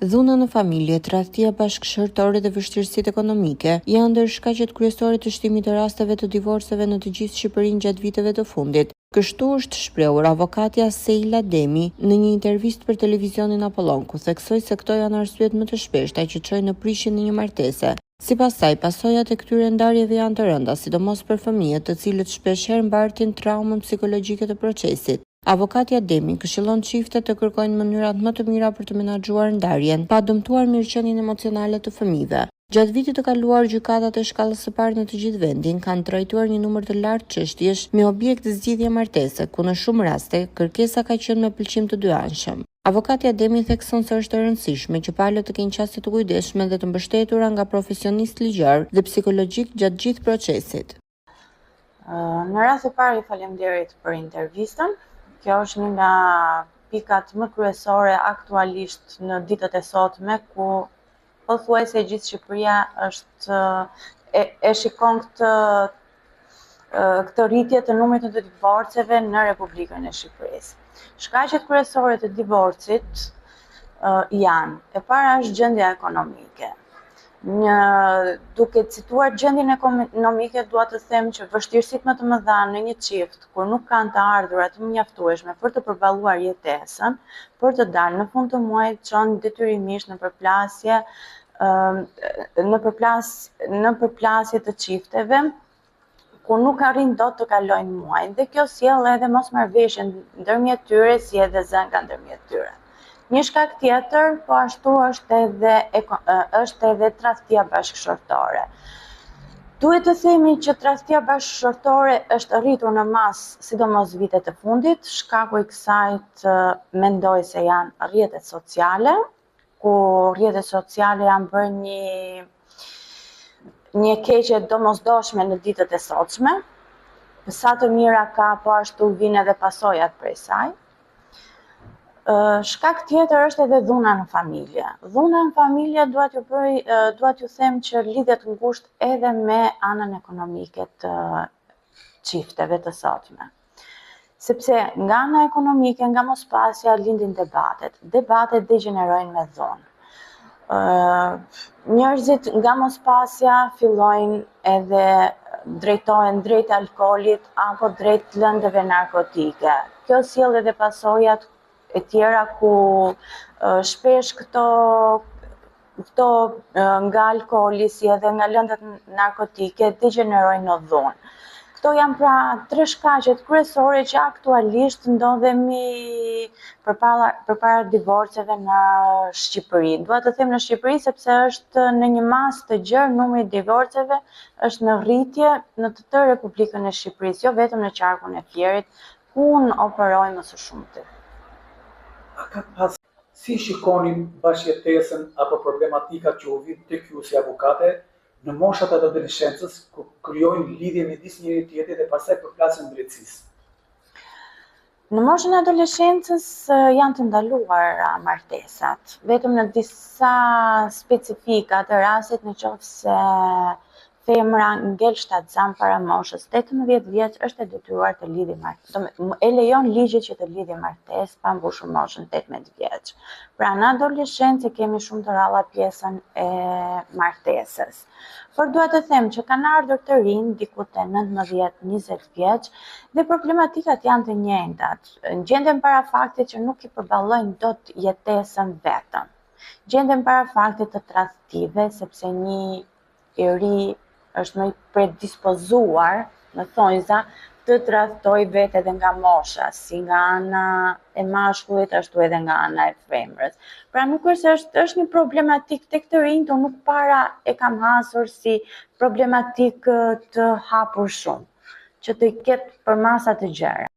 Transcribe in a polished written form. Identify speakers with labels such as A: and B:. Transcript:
A: Dhuna në familje, tradhtia bashkëshortore dhe vështirësitë ekonomike janë ndër shkaqet kryesore të shtimit të rasteve të divorceve në të gjithë Shqipërinë gjatë viteve të fundit. Kështu është shprehur avokatja Seila Demi në një intervistë për televizionin Apollon, ku theksoi se këto janë arsyet më të shpeshta që çojnë në prishjen e një martese. Sipas saj, pasojat e këtyre ndarjeve janë të rënda, sidomos për fëmijët, të cilët shpeshherë mbartin traumën psikologjike të procesit. Avokatja Demi këshillon çiftet të kërkojnë mënyrat më të mira për të menaxhuar ndarjen, pa dëmtuar mirëqenien emocionale të fëmijëve. Gjatë vitit të kaluar, gjykatat e shkallës së parë në të gjithë vendin kanë trajtuar një numër të lartë çështjesh me objekt zgjidhje martese, ku në shumë raste kërkesa ka qenë me pëlqim të dy anshëm. Avokatja Demi thekson se është e rëndësishme që palët të kenë qasje të kujdesshme dhe të mbështetura nga profesionistë ligjor dhe psikologjik gjatë gjithë procesit.
B: Në rast të parë, faleminderit për intervistën. Kjo është një nga pikat më kryesore aktualisht në ditët e sotme, ku pothuajse gjithë Shqipëria e shikon këtë rritje të numrit të divorceve në Republikën e Shqipërisë. Shkaqet kryesore të divorcit janë: e para është gjendja ekonomike. Duke cituar gjendjen ekonomike, dua të them që vështirësitë më të mëdha në një çift kur nuk kanë të ardhurat të mjaftueshme për të përballuar jetesën, për të dalë në fund të muajit, çon detyrimisht në përplasje të çifteve, ku nuk arrin dot të kalojnë muajin, dhe kjo sjell edhe mosmarrëveshje ndërmjet tyre, si edhe zënka ndërmjet tyre. Një shkak tjetër, po ashtu, është edhe tradhtia bashkëshortore. Duhet të themi që tradhtia bashkëshortore është rritur në masë, sidomos vitet e fundit. Shkaku i kësaj mendoj se janë rrjetet sociale, ku rrjetet sociale janë bërë një keqe domosdoshme në ditët e sotshme. Sa të mira ka, po ashtu vijnë edhe pasojat prej saj. Shkak tjetër është edhe dhuna në familje. Dhuna në familje duat ju them që lidhet ngushtë edhe me anën ekonomike të çifteve të sotme. Sepse nga ana ekonomike, nga mospasja, lindin debatet. Debatet degenerojnë me dhunë. Njerëzit nga mospasja fillojnë edhe drejtohen drejt alkoolit apo drejt lëndëve narkotike. Kjo sjell edhe pasojat e tjera, ku shpesh këto nga alkooli si edhe nga lëndet narkotike degenerojnë në dhunë. Këto janë pra tre shkaqet kryesore që aktualisht ndodhemi përpara divorceve në Shqipëri. Dua të them në Shqipëri sepse është në një masë të gjerë, numri i divorceve është në rritje në të tërë Republikën e Shqipërisë, jo vetëm në qarkun e Fierit, ku unë operoj më së shumti.
C: Si shikonin bashkëjetesën apo problematikat që u vijnë tek ju si avokate në moshat e adoleshencës, ku krijojnë lidhje midis njëri tjetrit dhe pastaj përplasen drejtësisë?
B: Në moshën e adoleshencës janë të ndaluar martesat, vetëm në disa specifika të rastet, nëse femra ngel shtatzan para moshës 18 vjeç, është e detyruar të lidhë martesë. E lejon ligji që të lidhë martesë pa mbushur moshën 18 vjeç. Pra në adoleshencë kemi shumë të rralla pjesën e martesës. Por dua të them që kanë ardhur të rinj, diku te 19-20 vjeç, dhe problematikat janë të njëjtat. Gjenden para faktit që nuk i përballojnë dot jetesën vetëm. Gjenden para faktit të tradhtive, sepse një i ri është më i predispozuar, në thonjza, të tradhtoj vetë edhe nga mosha, si nga ana e mashkullit, ashtu edhe nga ana e femrës. Pra nuk është një problematik tek të rinjt, unë nuk para e kam hasur si problematik të hapur shumë, që të ketë për masa të gjera.